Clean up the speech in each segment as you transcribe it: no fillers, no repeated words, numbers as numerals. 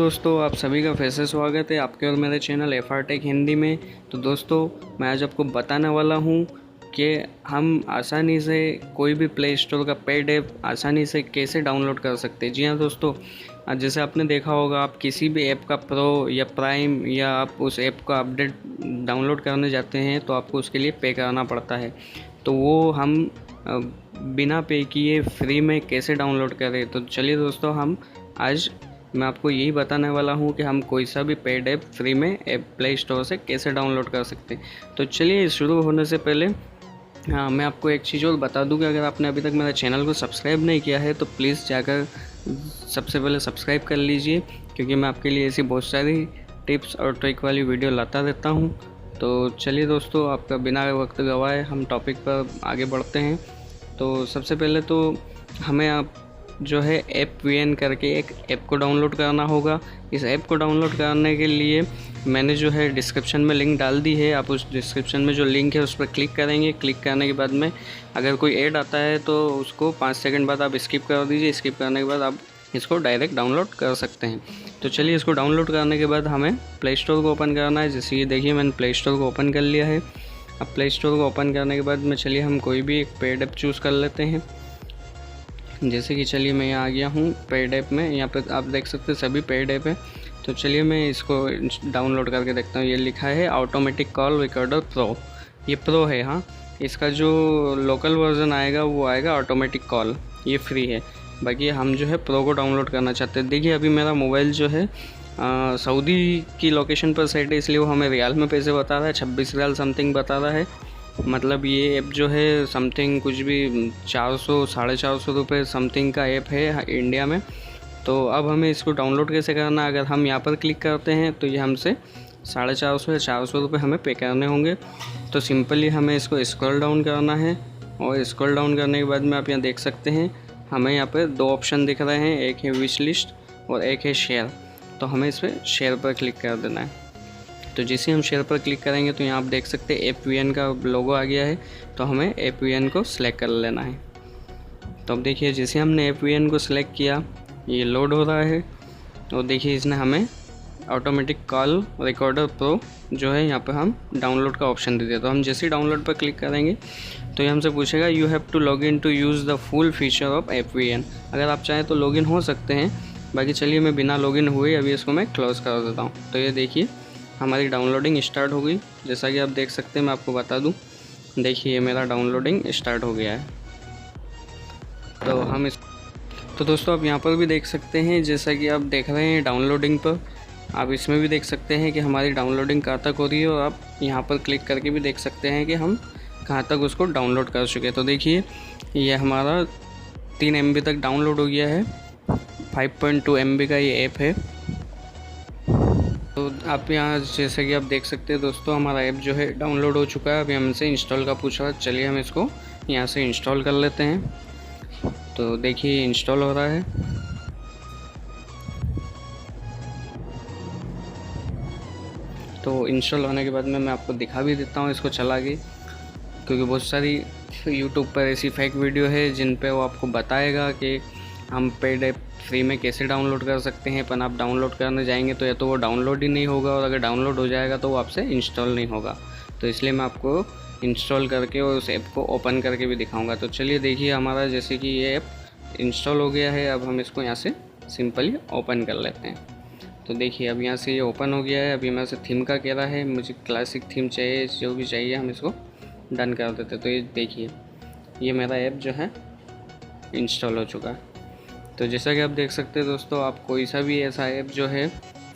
दोस्तों, आप सभी का फिर से स्वागत है आपके और मेरे चैनल FR टेक हिंदी में। तो दोस्तों, मैं आज आपको बताने वाला हूँ कि हम आसानी से कोई भी प्ले स्टोर का पेड ऐप आसानी से कैसे डाउनलोड कर सकते हैं। जी हाँ दोस्तों, जैसे आपने देखा होगा, आप किसी भी ऐप का प्रो या प्राइम या आप उस ऐप का अपडेट डाउनलोड करने जाते हैं तो आपको उसके लिए पे करना पड़ता है। तो वो हम बिना पे किए फ्री में कैसे डाउनलोड करें। तो चलिए दोस्तों, हम आज मैं आपको यही बताने वाला हूँ कि हम कोई सा भी पेड ऐप फ्री में ऐप प्ले स्टोर से कैसे डाउनलोड कर सकते हैं। तो चलिए, शुरू होने से पहले मैं आपको एक चीज़ और बता दूँ कि अगर आपने अभी तक मेरे चैनल को सब्सक्राइब नहीं किया है तो प्लीज़ जाकर सबसे पहले सब्सक्राइब कर लीजिए, क्योंकि मैं आपके लिए ऐसी बहुत सारी टिप्स और ट्रिक वाली वीडियो लाता रहता हूँ। तो चलिए दोस्तों, आपका बिना वक्त गवाए हम टॉपिक पर आगे बढ़ते हैं। तो सबसे पहले तो हमें आप जो है AppVN करके एक ऐप को डाउनलोड करना होगा। इस ऐप को डाउनलोड करने के लिए मैंने जो है डिस्क्रिप्शन में लिंक डाल दी है। आप उस डिस्क्रिप्शन में जो लिंक है उस पर क्लिक करेंगे। क्लिक करने के बाद में अगर कोई ऐड आता है तो उसको 5 सेकंड बाद आप स्किप कर दीजिए। स्किप करने के बाद आप इसको डायरेक्ट डाउनलोड कर सकते हैं। तो चलिए, इसको डाउनलोड करने के बाद हमें प्ले स्टोर को ओपन करना है। जैसे ये देखिए, मैंने प्ले स्टोर को ओपन कर लिया है। अब प्ले स्टोर को ओपन करने के बाद में चलिए हम कोई भी एक पेड ऐप चूज़ कर लेते हैं। जैसे कि चलिए, मैं यहाँ आ गया हूँ पेड ऐप में। यहाँ पर आप देख सकते हैं सभी पेड ऐप है। तो चलिए मैं इसको डाउनलोड करके देखता हूँ। ये लिखा है ऑटोमेटिक कॉल रिकॉर्डर प्रो। ये प्रो है। हाँ, इसका जो लोकल वर्जन आएगा वो आएगा ऑटोमेटिक कॉल, ये फ्री है। बाकी हम जो है प्रो को डाउनलोड करना चाहते हैं। देखिए, अभी मेरा मोबाइल जो है सऊदी की लोकेशन पर सेट है, इसलिए वो हमें रियाल में पैसे बता रहा है। 26 रियाल समथिंग बता रहा है। मतलब ये ऐप जो है समथिंग कुछ भी 400 450 रुपये समथिंग का ऐप है इंडिया में। तो अब हमें इसको डाउनलोड कैसे करना है, अगर हम यहाँ पर क्लिक करते हैं तो ये हमसे 450 या 400 रुपये हमें पे करने होंगे। तो सिंपली हमें इसको स्क्रॉल डाउन करना है, और स्क्रॉल डाउन करने के बाद में आप यहाँ देख सकते हैं हमें यहाँ पर 2 ऑप्शन दिख रहे हैं, एक है विश लिस्ट और एक है शेयर। तो हमें इस पर शेयर पर क्लिक कर देना है। तो जैसे हम शेयर पर क्लिक करेंगे तो यहाँ आप देख सकते हैं AppVN का लोगो आ गया है। तो हमें AppVN को सिलेक्ट कर लेना है। तो अब देखिए, जैसे हमने AppVN को सिलेक्ट किया, ये लोड हो रहा है। और देखिए, इसने हमें ऑटोमेटिक कॉल रिकॉर्डर प्रो जो है यहाँ पर हम डाउनलोड का ऑप्शन दे दिया। तो हम जैसे ही डाउनलोड पर क्लिक करेंगे तो ये हमसे पूछेगा you have to log in to use the full feature of AppVN। अगर आप चाहें तो लॉगिन हो सकते हैं। बाकी चलिए, मैं बिना लॉगिन हुए अभी इसको मैं क्लोज़ कर देता हूँ। तो ये देखिए, हमारी डाउनलोडिंग स्टार्ट हो गई। जैसा कि आप देख सकते हैं, मैं आपको बता दूं, देखिए मेरा डाउनलोडिंग स्टार्ट हो गया है। तो हम इस तो दोस्तों, आप यहाँ पर भी देख सकते हैं, जैसा कि आप देख रहे हैं डाउनलोडिंग पर, आप इसमें भी देख सकते हैं कि हमारी डाउनलोडिंग कहाँ तक हो रही है। और आप यहाँ पर क्लिक करके भी देख सकते हैं कि हम कहाँ तक उसको डाउनलोड कर चुके हैं। तो देखिए, ये हमारा 3 MB तक डाउनलोड हो गया है। 5.2 MB का ये ऐप है। तो आप यहाँ जैसे कि आप देख सकते हैं दोस्तों, हमारा ऐप जो है डाउनलोड हो चुका है। अभी हमसे इंस्टॉल का पूछा है। चलिए हम इसको यहाँ से इंस्टॉल कर लेते हैं। तो देखिए, इंस्टॉल हो रहा है। तो इंस्टॉल होने के बाद में मैं आपको दिखा भी देता हूँ इसको चला के, क्योंकि बहुत सारी यूट्यूब पर ऐसी फेक वीडियो है जिन पे वो आपको बताएगा कि हम पेड ऐप फ्री में कैसे डाउनलोड कर सकते हैं। पर आप डाउनलोड करने जाएंगे तो या तो वो डाउनलोड ही नहीं होगा, और अगर डाउनलोड हो जाएगा तो वो आपसे इंस्टॉल नहीं होगा। तो इसलिए मैं आपको इंस्टॉल करके और उस ऐप को ओपन करके भी दिखाऊंगा। तो चलिए देखिए, हमारा जैसे कि ये ऐप इंस्टॉल हो गया है। अब हम इसको यहाँ से सिंपली ओपन कर लेते हैं। तो देखिए, अब यहाँ से ये ओपन हो गया है। अभी मैं से थीम का कह रहा है, मुझे क्लासिक थीम चाहिए, जो भी चाहिए हम इसको डन कर देते। तो ये देखिए, ये मेरा ऐप जो है इंस्टॉल हो चुका है। तो जैसा कि आप देख सकते हैं दोस्तों, आप कोई सा भी ऐसा ऐप जो है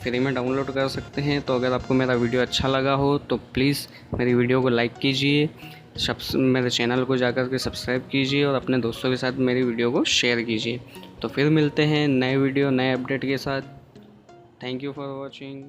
फ्री में डाउनलोड कर सकते हैं। तो अगर आपको मेरा वीडियो अच्छा लगा हो तो प्लीज़ मेरी वीडियो को लाइक कीजिए, मेरे चैनल को जाकर के सब्सक्राइब कीजिए, और अपने दोस्तों के साथ मेरी वीडियो को शेयर कीजिए। तो फिर मिलते हैं नए वीडियो नए अपडेट के साथ। Thank you for watching.